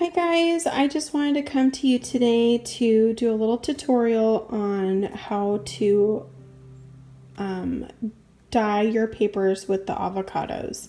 Hi guys, I just wanted to come to you today to do a little tutorial on how to dye your papers with the avocados.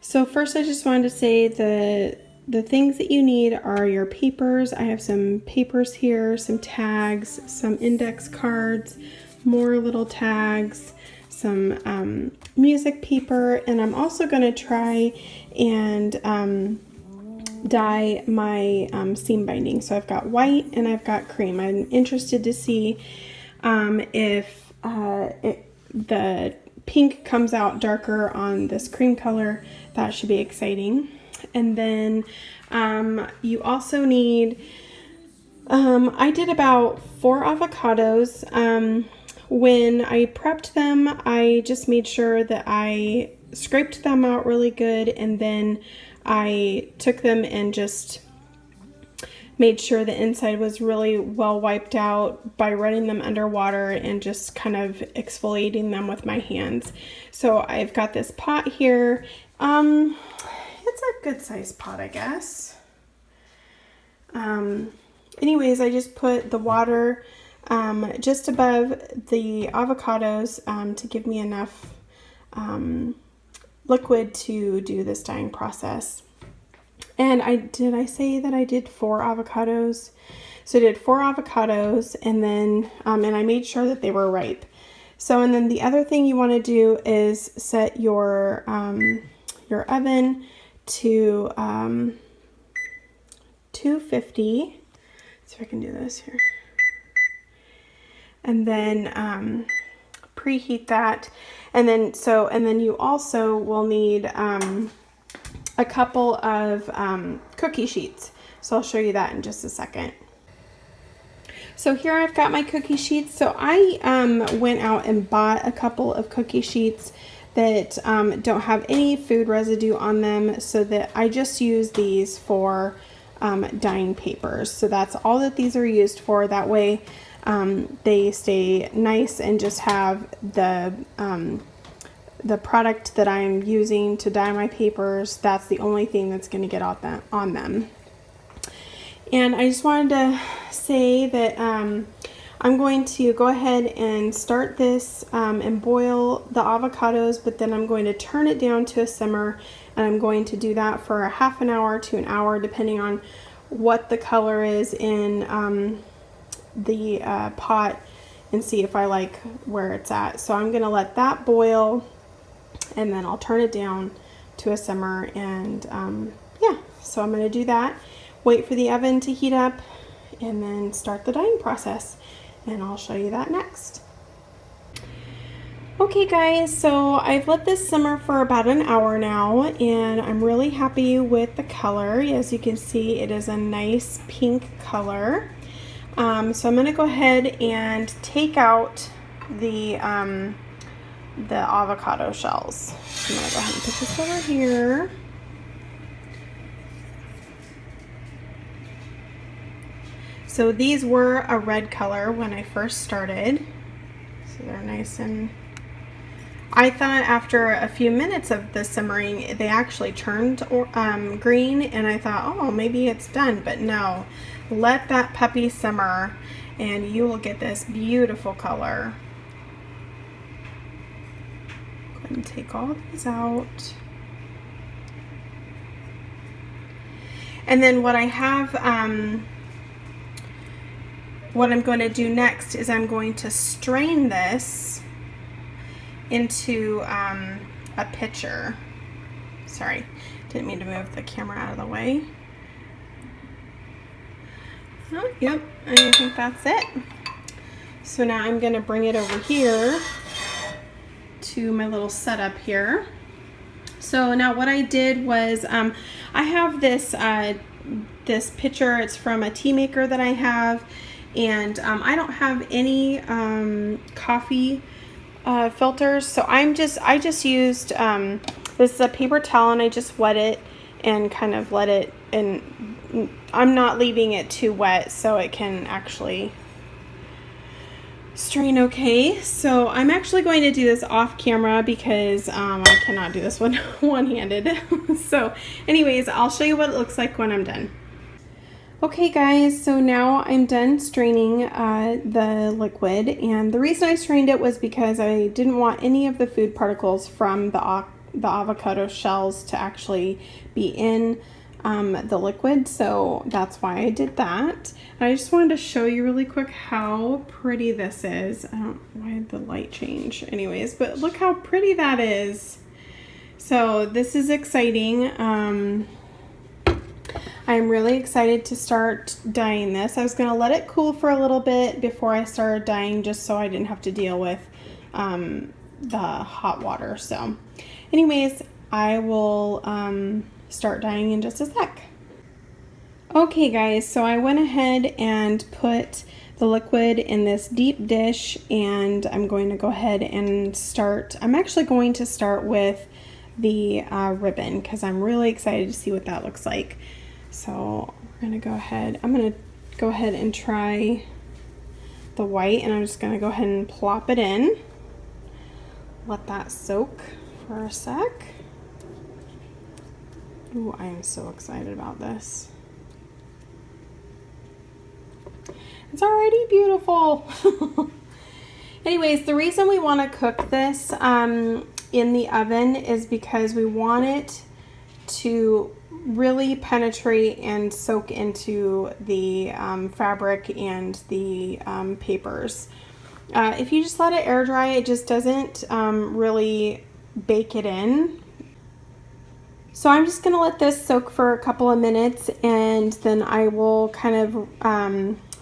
So first I just wanted to say the things that you need are your papers. I have some papers here, some tags, some index cards, more little tags, some music paper, and I'm also going to try and dye my seam binding. So I've got white and I've got cream. I'm interested to see if the pink comes out darker on this cream color. That should be exciting. And then you also need, I did about 4 avocados. When I prepped them, I just made sure that I scraped them out really good, and then I took them and just made sure the inside was really well wiped out by running them underwater and just kind of exfoliating them with my hands. So I've got this pot here. It's a good sized pot, I guess. Anyways, I just put the water just above the avocados to give me enough liquid to do this dyeing process. And did I say that I did 4 avocados? So I did 4 avocados, and then and I made sure that they were ripe. So, and then the other thing you want to do is set your oven to 250. See if I can do this here. And then preheat that, and then you also will need a couple of cookie sheets. So I'll show you that in just a second. So here I've got my cookie sheets. So I went out and bought a couple of cookie sheets that don't have any food residue on them, so that I just use these for dyeing papers. So that's all that these are used for. That way they stay nice and just have the product that I'm using to dye my papers. That's the only thing that's going to get on them. And I just wanted to say that I'm going to go ahead and start this and boil the avocados, but then I'm going to turn it down to a simmer, and I'm going to do that for a half an hour to an hour, depending on what the color is in the pot, and see if I like where it's at. So I'm going to let that boil, and then I'll turn it down to a simmer, and yeah, so I'm going to do that, wait for the oven to heat up, and then start the dyeing process, and I'll show you that next. Okay guys, so I've let this simmer for about an hour now, and I'm really happy with the color. As you can see, it is a nice pink color. So I'm going to go ahead and take out the avocado shells. I'm going to go ahead and put this over here. So these were a red color when I first started. So they're nice, and I thought after a few minutes of the simmering, they actually turned green, and I thought, oh, maybe it's done, but no. Let that puppy simmer, and you will get this beautiful color. Go ahead and take all these out. And then what I have, what I'm going to do next is I'm going to strain this into a pitcher. Sorry, didn't mean to move the camera out of the way. Oh, yep, I think that's it. So now I'm going to bring it over here to my little setup here. So now what I did was I have this this pitcher. It's from a tea maker that I have, and I don't have any coffee filters, so I just used this is a paper towel, and I just wet it and kind of let it, and I'm not leaving it too wet so it can actually strain okay. So I'm actually going to do this off camera because I cannot do this one one-handed. So anyways, I'll show you what it looks like when I'm done. Okay guys, so now I'm done straining the liquid, and the reason I strained it was because I didn't want any of the food particles from the avocado shells to actually be in the liquid, so that's why I did that. I just wanted to show you really quick how pretty this is. I don't know why the light changed anyways, but look how pretty that is. So this is exciting. I'm really excited to start dyeing this. I was going to let it cool for a little bit before I started dyeing, just so I didn't have to deal with the hot water. So anyways, I will start dyeing in just a sec. Okay guys, so I went ahead and put the liquid in this deep dish, and I'm going to go ahead and start. I'm actually going to start with the ribbon because I'm really excited to see what that looks like. So we're gonna go ahead, I'm gonna go ahead and try the white, and I'm just gonna go ahead and plop it in. Let that soak for a sec. Ooh, I am so excited about this. It's already beautiful. Anyways, the reason we want to cook this in the oven is because we want it to really penetrate and soak into the fabric and the papers. If you just let it air dry, it just doesn't really bake it in. So I'm just going to let this soak for a couple of minutes, and then I will kind of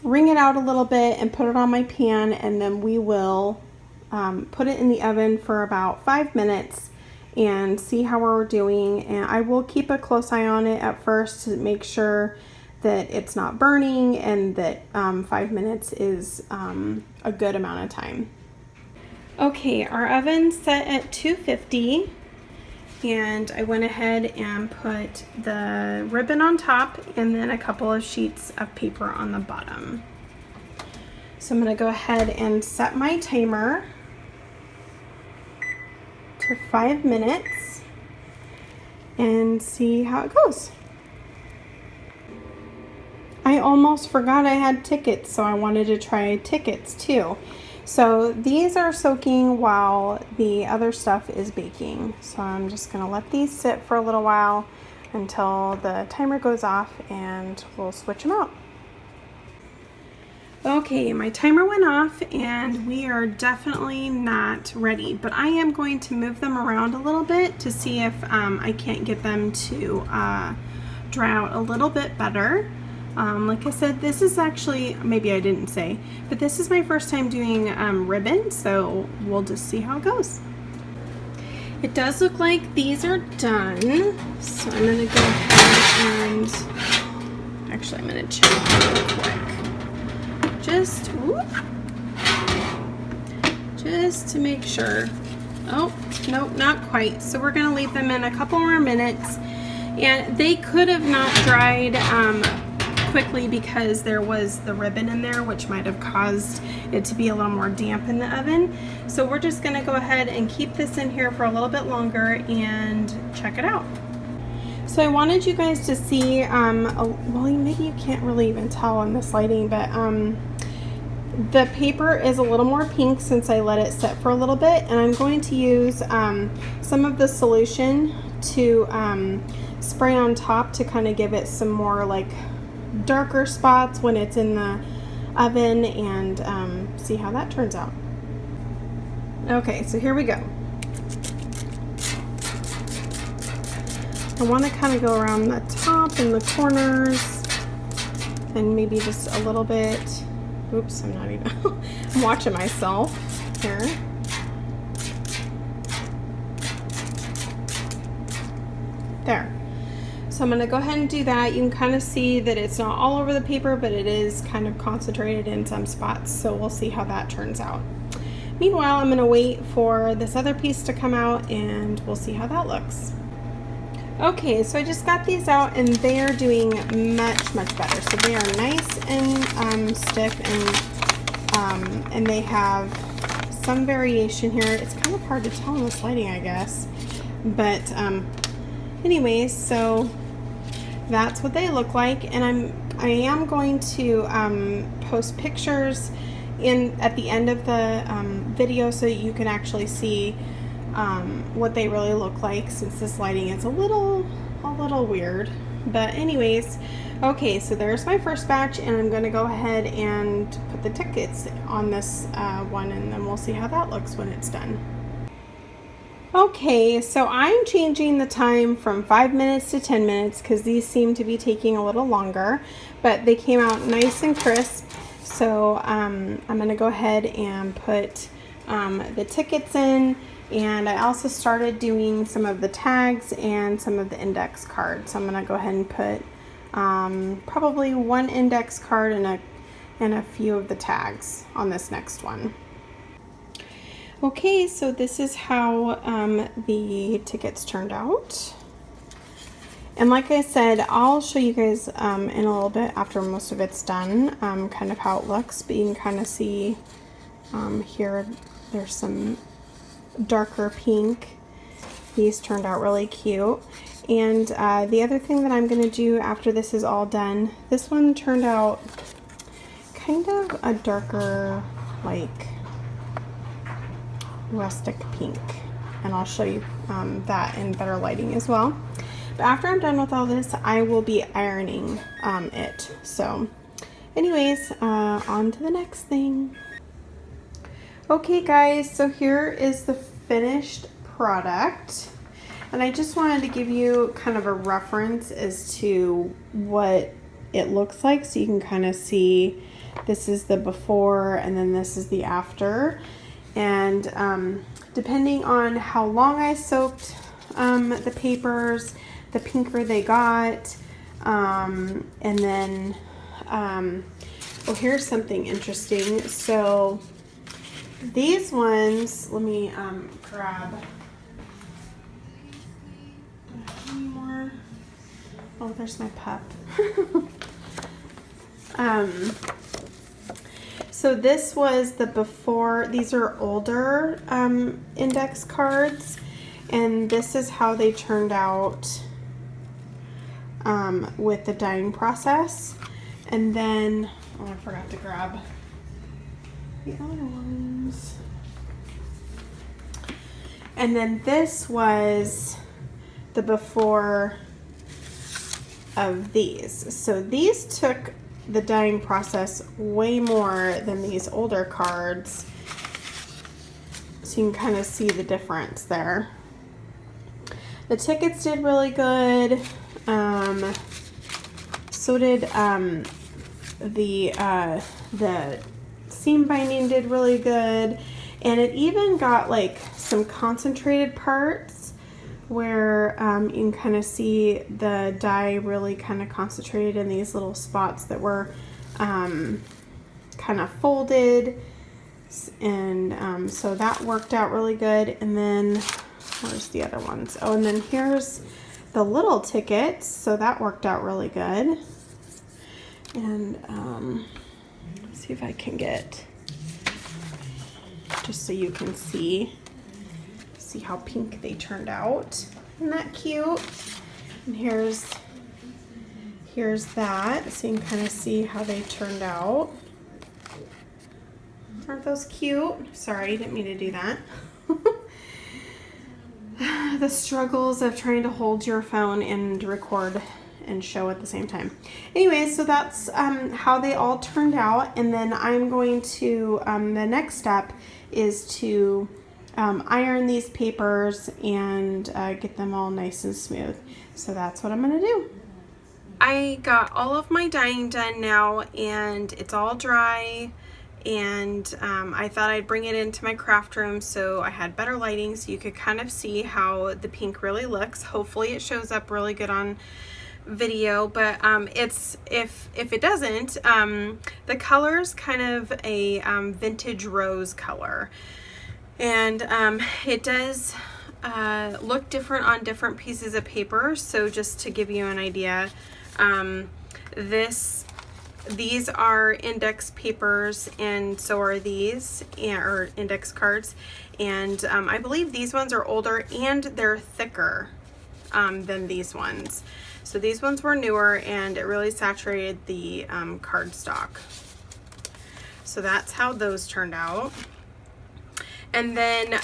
wring it out a little bit and put it on my pan, and then we will put it in the oven for about 5 minutes and see how we're doing. And I will keep a close eye on it at first to make sure that it's not burning, and that 5 minutes is a good amount of time. Okay, our oven's set at 250, and I went ahead and put the ribbon on top and then a couple of sheets of paper on the bottom. So I'm going to go ahead and set my timer to 5 minutes and see how it goes. I almost forgot I had tickets, so I wanted to try tickets too. So these are soaking while the other stuff is baking. So I'm just going to let these sit for a little while until the timer goes off, and we'll switch them out. Okay, my timer went off and we are definitely not ready, but I am going to move them around a little bit to see if I can't get them to dry out a little bit better. Like I said, this is actually, maybe I didn't say, but this is my first time doing ribbon, so we'll just see how it goes. It does look like these are done, so I'm going to go ahead and, actually I'm going to check real quick. Just to make sure. Oh, nope, not quite. So we're going to leave them in a couple more minutes, and they could have not dried quickly because there was the ribbon in there, which might have caused it to be a little more damp in the oven. So we're just going to go ahead and keep this in here for a little bit longer and check it out. So I wanted you guys to see, well, maybe you can't really even tell on this lighting, but the paper is a little more pink since I let it sit for a little bit, and I'm going to use some of the solution to spray on top to kind of give it some more like darker spots when it's in the oven, and see how that turns out. Okay, so here we go. I want to kind of go around the top and the corners, and maybe just a little bit. Oops, I'm not even I'm watching myself here. There. So I'm going to go ahead and do that. You can kind of see that it's not all over the paper, but it is kind of concentrated in some spots, so we'll see how that turns out. Meanwhile, I'm going to wait for this other piece to come out, and we'll see how that looks. Okay, so I just got these out, and they are doing much better. So they are nice and stiff, and they have some variation here. It's kind of hard to tell in this lighting, I guess. But anyways, so that's what they look like, and I am going to post pictures at the end of the video so that you can actually see what they really look like, since this lighting is a little weird. But anyways, okay, so there's my first batch, and I'm going to go ahead and put the tickets on this one, and then we'll see how that looks when it's done. Okay, so I'm changing the time from 5 minutes to 10 minutes because these seem to be taking a little longer, but they came out nice and crisp. So I'm going to go ahead and put the tickets in, and I also started doing some of the tags and some of the index cards. So I'm going to go ahead and put probably one index card and a few of the tags on this next one. Okay, so this is how the tickets turned out. And like I said, I'll show you guys in a little bit after most of it's done, kind of how it looks. But you can kind of see here, there's some darker pink. These turned out really cute. And the other thing that I'm going to do after this is all done, this one turned out kind of a darker, like rustic pink, and I'll show you that in better lighting as well. But after I'm done with all this, I will be ironing it. So anyways, on to the next thing. Okay guys, so here is the finished product, and I just wanted to give you kind of a reference as to what it looks like, so you can kind of see this is the before and then this is the after. And depending on how long I soaked the papers, the pinker they got. And then, well, here's something interesting. So these ones, let me grab, do I have any more? Oh, there's my pup. So this was the before. These are older index cards, and this is how they turned out with the dyeing process. And then, oh, I forgot to grab the other ones. And then this was the before of these. So these took the dyeing process way more than these older cards, so you can kind of see the difference there. The tickets did really good. So did the seam binding did really good, and it even got like some concentrated parts where you can kind of see the dye really kind of concentrated in these little spots that were kind of folded, and so that worked out really good. And then where's the other ones? Oh, and then here's the little tickets, so that worked out really good. And let's see if I can get, just so you can see how pink they turned out. Isn't that cute? And here's that, so you can kind of see how they turned out. Aren't those cute? Sorry, didn't mean to do that. The struggles of trying to hold your phone and record and show at the same time. Anyway, so that's how they all turned out. And then I'm going to, the next step is to iron these papers and get them all nice and smooth. So that's what I'm going to do. I got all of my dyeing done now, and it's all dry, and I thought I'd bring it into my craft room so I had better lighting so you could kind of see how the pink really looks. Hopefully it shows up really good on video, but it's if it doesn't, the color's kind of a vintage rose color, and it does look different on different pieces of paper. So just to give you an idea, these are index papers, and so are these, or index cards, and I believe these ones are older and they're thicker. than these ones. So these ones were newer and it really saturated the cardstock. So that's how those turned out. And then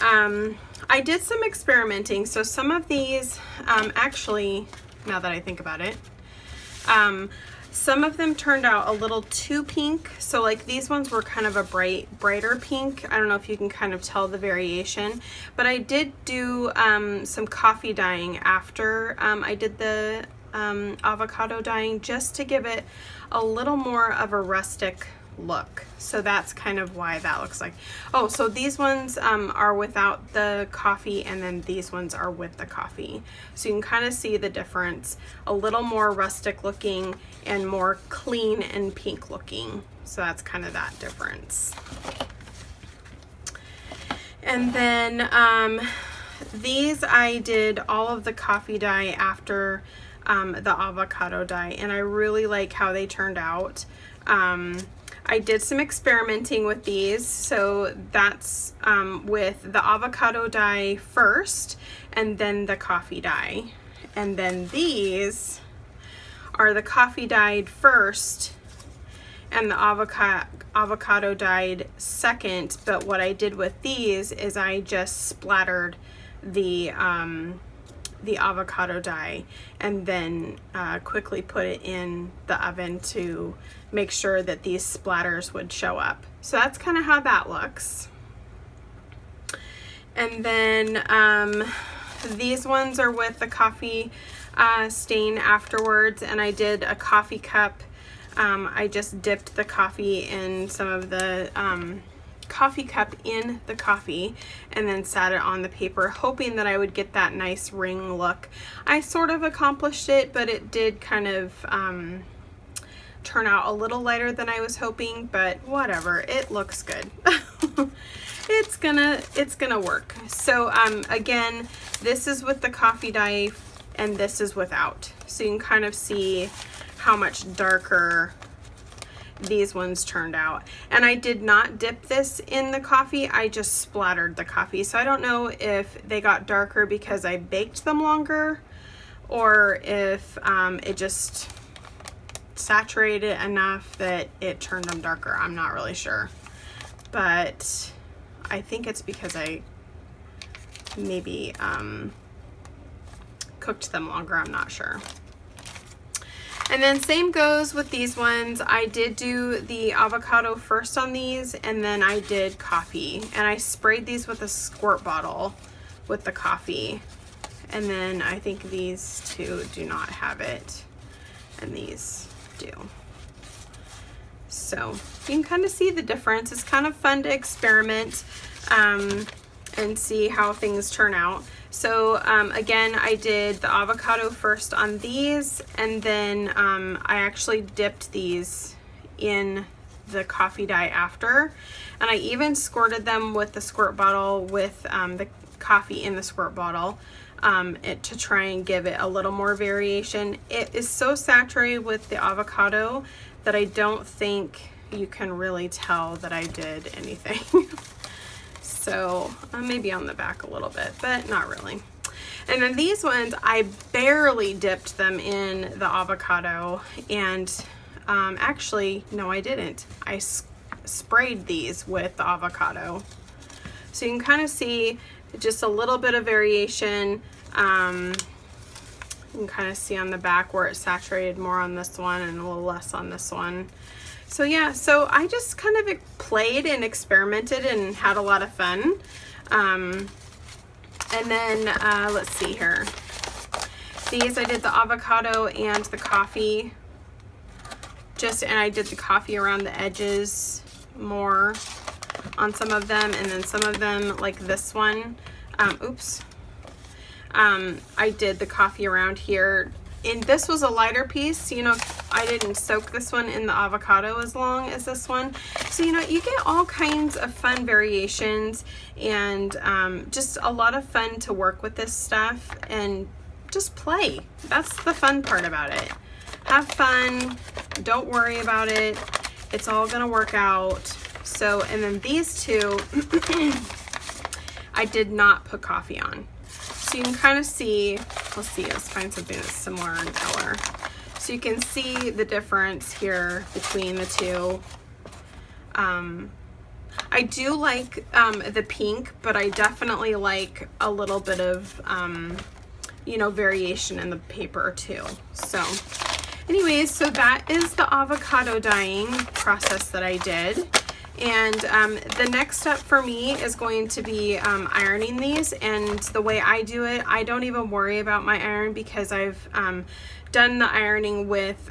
I did some experimenting. So some of these, actually, now that I think about it, some of them turned out a little too pink. So like these ones were kind of a brighter pink. I don't know if you can kind of tell the variation, but I did do some coffee dyeing after I did the avocado dyeing, just to give it a little more of a rustic look. So that's kind of why that looks like. Oh, so these ones are without the coffee, and then these ones are with the coffee. So you can kind of see the difference, a little more rustic looking and more clean and pink looking. So that's kind of that difference. And then these, I did all of the coffee dye after the avocado dye, and I really like how they turned out. I did some experimenting with these, so that's with the avocado dye first and then the coffee dye. And then these are the coffee dyed first and the avocado dyed second, but what I did with these is I just splattered the avocado dye and then quickly put it in the oven to make sure that these splatters would show up. So that's kind of how that looks. And then these ones are with the coffee stain afterwards, and I did a coffee cup. I just dipped the coffee in some of the coffee cup in the coffee and then sat it on the paper, hoping that I would get that nice ring look. I sort of accomplished it, but it did kind of turn out a little lighter than I was hoping, but whatever, it looks good. it's gonna work. So again, this is with the coffee dye and this is without, so you can kind of see how much darker these ones turned out. And I did not dip this in the coffee, I just splattered the coffee. So I don't know if they got darker because I baked them longer, or if it just saturated enough that it turned them darker. I'm not really sure, but I think it's because I maybe cooked them longer, I'm not sure. And then same goes with these ones. I did do the avocado first on these, and then I did coffee, and I sprayed these with a squirt bottle with the coffee. And then I think these two do not have it, and these do. So you can kind of see the difference. It's kind of fun to experiment and see how things turn out. So again, I did the avocado first on these, and then I actually dipped these in the coffee dye after, and I even squirted them with the squirt bottle with the coffee in the squirt bottle to try and give it a little more variation. It is so saturated with the avocado that I don't think you can really tell that I did anything. So maybe on the back a little bit, but not really. And then these ones, I barely dipped them in the avocado, and actually, no, I didn't. I sprayed these with the avocado. So you can kind of see just a little bit of variation. You can kind of see on the back where it saturated more on this one and a little less on this one. So yeah, so I just kind of played and experimented and had a lot of fun. And then let's see here. These, I did the avocado and the coffee. And I did the coffee around the edges more on some of them, and then some of them, like this one, I did the coffee around here. And this was a lighter piece, you know, I didn't soak this one in the avocado as long as this one. So, you know, you get all kinds of fun variations, and just a lot of fun to work with this stuff and just play. That's the fun part about it. Have fun, don't worry about it. It's all gonna work out. So, and then these two, I did not put coffee on. So you can kind of see let's see, let's find something that's similar in color. So you can see the difference here between the two. I do like the pink, but I definitely like a little bit of, you know, variation in the paper too. So anyways, so that is the avocado dyeing process that I did. And the next step for me is going to be ironing these. And the way I do it, I don't even worry about my iron because I've done the ironing with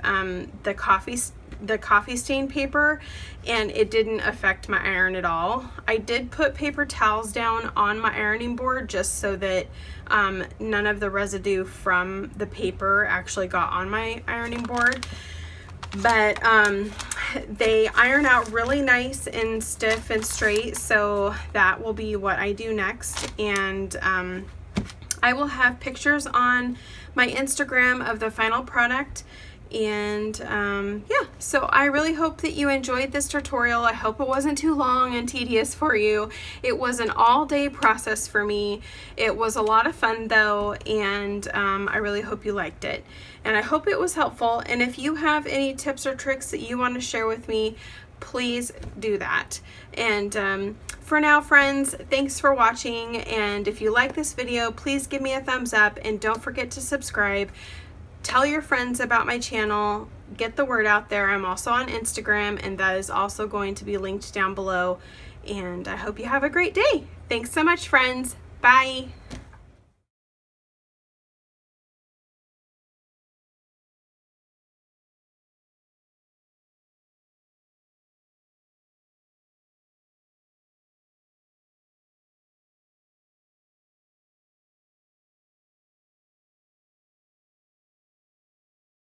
the coffee stain paper, and it didn't affect my iron at all. I did put paper towels down on my ironing board just so that none of the residue from the paper actually got on my ironing board. But they iron out really nice and stiff and straight, so that will be what I do next. And I will have pictures on my Instagram of the final product. And yeah, so I really hope that you enjoyed this tutorial. I hope it wasn't too long and tedious for you. It was an all-day process for me. It was a lot of fun though, and I really hope you liked it. And I hope it was helpful. And if you have any tips or tricks that you want to share with me, please do that. And for now, friends, thanks for watching. And if you like this video, please give me a thumbs up and don't forget to subscribe. Tell your friends about my channel, get the word out there. I'm also on Instagram, and that is also going to be linked down below. And I hope you have a great day. Thanks so much, friends. Bye.